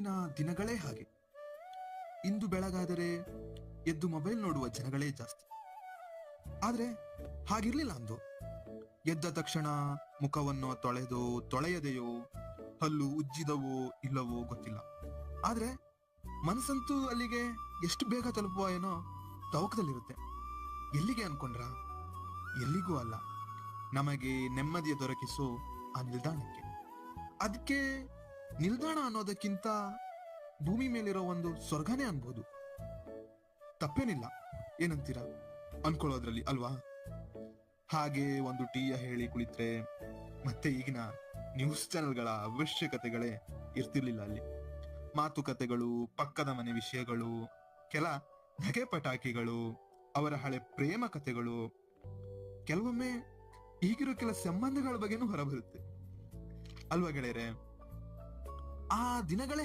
ಇಂದಿನ ದಿನಗಳೇ ಹಾಗೆ. ಇಂದು ಬೆಳಗಾದರೆ ಎದ್ದು ಮೊಬೈಲ್ ನೋಡುವ ಜನಗಳೇ ಜಾಸ್ತಿ. ಆದ್ರೆ ಹಾಗಿರ್ಲಿಲ್ಲ ಅಂದು. ಎದ್ದ ತಕ್ಷಣ ಮುಖವನ್ನು ತೊಳೆಯದೆಯೋ, ಹಲ್ಲು ಉಜ್ಜಿದವೋ ಇಲ್ಲವೋ ಗೊತ್ತಿಲ್ಲ. ಆದ್ರೆ ಮನಸ್ಸಂತೂ ಅಲ್ಲಿಗೆ ಎಷ್ಟು ಬೇಗ ತಲುಪುವ ಏನೋ ತವಕದಲ್ಲಿರುತ್ತೆ. ಎಲ್ಲಿಗೆ ಅನ್ಕೊಂಡ್ರ? ಎಲ್ಲಿಗೂ ಅಲ್ಲ, ನಮಗೆ ನೆಮ್ಮದಿಯ ದೊರಕಿಸೋ ಆ ನಿಲ್ದಾಣಕ್ಕೆ. ಅದಕ್ಕೆ ನಿಲ್ದಾಣ ಅನ್ನೋದಕ್ಕಿಂತ ಭೂಮಿ ಮೇಲಿರೋ ಒಂದು ಸ್ವರ್ಗನೇ ಅನ್ಬೋದು. ತಪ್ಪೇನಿಲ್ಲ, ಏನಂತೀರಾ ಅನ್ಕೊಳ್ಳೋದ್ರಲ್ಲಿ ಅಲ್ವಾ? ಹಾಗೆ ಒಂದು ಟೀಯ ಹೇಳಿ ಕುಳಿತ್ರೆ ಮತ್ತೆ ಈಗಿನ ನ್ಯೂಸ್ ಚಾನೆಲ್ಗಳ ಅವಶ್ಯಕತೆಗಳೇ ಇರ್ತಿರ್ಲಿಲ್ಲ ಅಲ್ಲಿ. ಮಾತುಕತೆಗಳು, ಪಕ್ಕದ ಮನೆ ವಿಷಯಗಳು, ಕೆಲ ನಗೆ ಪಟಾಕಿಗಳು, ಅವರ ಹಳೆ ಪ್ರೇಮ ಕಥೆಗಳು, ಕೆಲವೊಮ್ಮೆ ಈಗಿರೋ ಕೆಲ ಸಂಬಂಧಗಳ ಬಗ್ಗೆನೂ ಹೊರಬರುತ್ತೆ ಅಲ್ವಾ ಗೆಳೆಯರೆ? ಆ ದಿನಗಳೇ